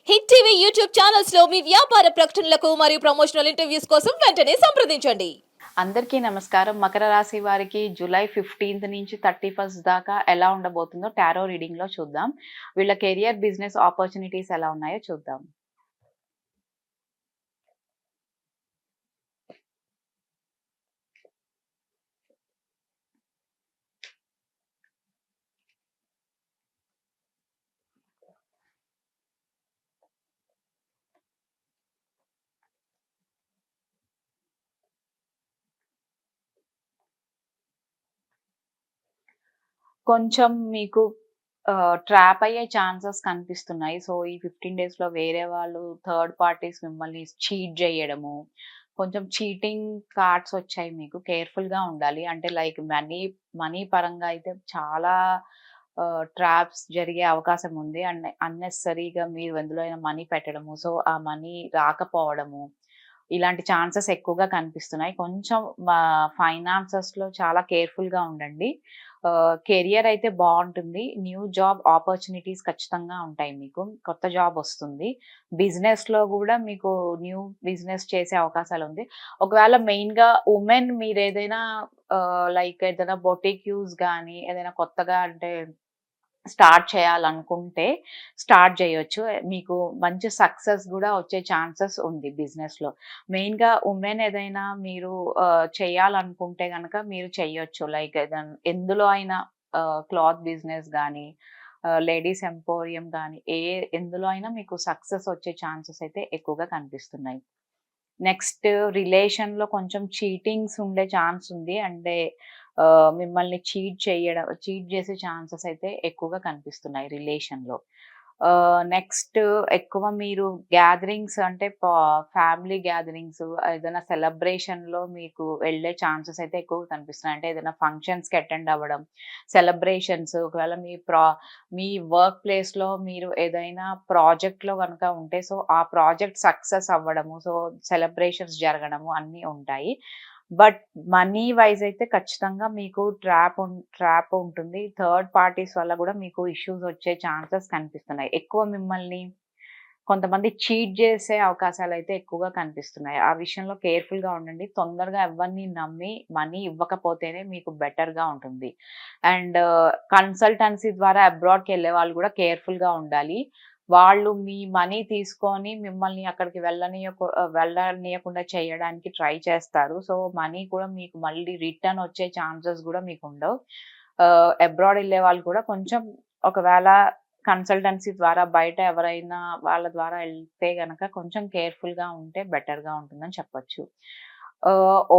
Hit TV YouTube channels లో మీ వ్యాపార ప్రకటనలకు మరియు ప్రమోషనల్ ఇంటర్వ్యూస్ కోసం వెంటనే సంప్రదించండి. అందరికీ నమస్కారం. మకర రాశి వారికి జూలై 15th నుంచి 31st దాకా ఎలా ఉండబోతుందో టారో రీడింగ్ లో చూద్దాం. వీళ్ళ కెరియర్, బిజినెస్ ఆపర్చునిటీస్ ఎలా ఉన్నాయో చూద్దాం. కొంచెం మీకు ట్రాప్ అయ్యే ఛాన్సెస్ కనిపిస్తున్నాయి. సో, ఈ 15 డేస్‌లో వేరే వాళ్ళు, థర్డ్ పార్టీస్ మిమ్మల్ని చీట్ జేయడము, కొంచెం చీటింగ్ కార్డ్స్ వచ్చాయి మీకు. కేర్‌ఫుల్‌గా ఉండాలి. అంటే లైక్ మనీ పరంగా అయితే చాలా ట్రాప్స్ జరిగే అవకాశం ఉంది. అండ్ అన్నెసెసరీగా మీరు ఎందులో అయినా మనీ పెట్టడము, సో, ఆ మనీ రాకపోవడము, ఇలాంటి ఛాన్సెస్ ఎక్కువగా కనిపిస్తున్నాయి. కొంచెం ఫైనాన్సెస్‌లో చాలా కేర్‌ఫుల్‌గా ఉండండి. కెరియర్ అయితే బావుంటుంది. న్యూ జాబ్ ఆపర్చునిటీస్ ఖచ్చితంగా ఉంటాయి మీకు. కొత్త జాబ్ వస్తుంది. బిజినెస్‌లో గూడా మీకు న్యూ బిజినెస్ చేసే అవకాశాలుంది. ఒకవేళ మెయిన్‌గా వుమెన్ మీరేదైనా లైక్ ఏదైనా బొటిక్ యూజ్ గానీ, ఏదైనా కొత్తగా అంటే స్టార్ట్ చేయాలనుకుంటే స్టార్ట్ చేయొచ్చు. మీకు మంచి సక్సెస్ గూడా వచ్చే ఛాన్సెస్ ఉంది బిజినెస్‌లో. మెయిన్‌గా వుమెన్ ఏదైనా మీరు చేయాలనుకుంటే గనక మీరు చెయ్యొచ్చు. లైక్ ఎందులో అయినా క్లాత్ బిజినెస్ గానీ, లేడీస్ ఎంపోరియం గానీ, ఎందులో అయినా మీకు సక్సెస్ వచ్చే ఛాన్సెస్ అయితే ఎక్కువగా కనిపిస్తున్నాయి. నెక్స్ట్ రిలేషన్‌లో కొంచెం చీటింగ్స్ ఉండే ఛాన్స్ ఉంది. అంటే మిమ్మల్ని చీట్ చేసే ఛాన్సెస్ అయితే ఎక్కువగా కనిపిస్తున్నాయి రిలేషన్‌లో. నెక్స్ట్ ఎక్కువ మీరు గ్యాదరింగ్స్ అంటే ఫ్యామిలీ గ్యాదరింగ్స్, ఏదైనా సెలబ్రేషన్‌లో మీకు వెళ్ళే ఛాన్సెస్ అయితే ఎక్కువగా కనిపిస్తున్నాయి. అంటే ఏదైనా ఫంక్షన్స్‌కి అటెండ్ అవ్వడం, సెలబ్రేషన్స్, ఒకవేళ మీ వర్క్ ప్లేస్‌లో మీరు ఏదైనా ప్రాజెక్ట్‌లో గనుక ఉంటే, సో, ఆ ప్రాజెక్ట్ సక్సెస్ అవ్వడము, సో, సెలబ్రేషన్స్ జరగడము అన్నీ ఉంటాయి. బట్ మనీ వైస్ అయితే ఖచ్చితంగా మీకు ట్రాప్ ఉంటుంది. థర్డ్ పార్టీస్ వల్ల గూడా మీకు ఇష్యూస్ వచ్చే ఛాన్సెస్ కనిపిస్తున్నాయి. ఎక్కువ మిమ్మల్ని కొంతమంది చీట్ చేసే అవకాశాలైతే ఎక్కువగా కనిపిస్తున్నాయి. ఆ విషయంలో కేర్‌ఫుల్‌గా ఉండండి. తొందరగా ఎవరిని నమ్మి మనీ ఇవ్వకపోతేనే మీకు బెటర్‌గా ఉంటుంది. అండ్ కన్సల్టెన్సీ ద్వారా అబ్రాడ్‌కెళ్ళే వాళ్ళు గూడా కేర్‌ఫుల్‌గా ఉండాలి. వాళ్ళు మీ మనీ తీసుకొని మిమ్మల్ని అక్కడికి వెళ్ళనీయకుండా చేయడానికి ట్రై చేస్తారు. సో, మనీ కూడా మీకు మళ్ళీ రిటర్న్ వచ్చే ఛాన్సెస్ గూడా మీకుండవు. అబ్రాడ్ ఎళ్ళే వాళ్ళు కూడా కొంచెం ఒకవేళ కన్సల్టెన్సీ ద్వారా బయట ఎవరైనా వాళ్ళ ద్వారా ఎళ్తే గనక కొంచెం కేర్‌ఫుల్‌గా ఉంటే బెటర్‌గా ఉంటుందని చెప్పొచ్చు.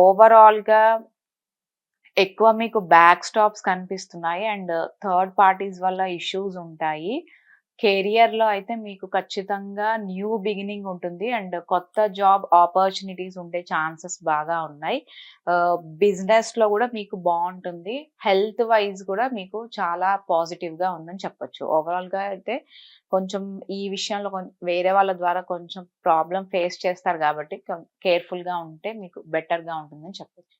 ఓవరాల్‌గా ఎక్కువ మీకు బ్యాక్ స్టాప్స్ కనిపిస్తున్నాయి. అండ్ థర్డ్ పార్టీస్ వల్ల ఇష్యూస్ ఉంటాయి. కెరియర్‌లో అయితే మీకు ఖచ్చితంగా న్యూ బిగినింగ్ ఉంటుంది. అండ్ కొత్త జాబ్ ఆపర్చునిటీస్ ఉండే ఛాన్సెస్ బాగా ఉన్నాయి. బిజినెస్‌లో గూడా మీకు బావుంటుంది. హెల్త్ వైస్ గూడా మీకు చాలా పాజిటివ్‌గా ఉందని చెప్పొచ్చు. ఓవరాల్‌గా అయితే కొంచెం ఈ విషయంలో వేరే వాళ్ళ ద్వారా కొంచెం ప్రాబ్లమ్ ఫేస్ చేస్తారు గాబట్టి కేర్‌ఫుల్‌గా ఉంటే మీకు బెటర్‌గా ఉంటుందని చెప్పొచ్చు.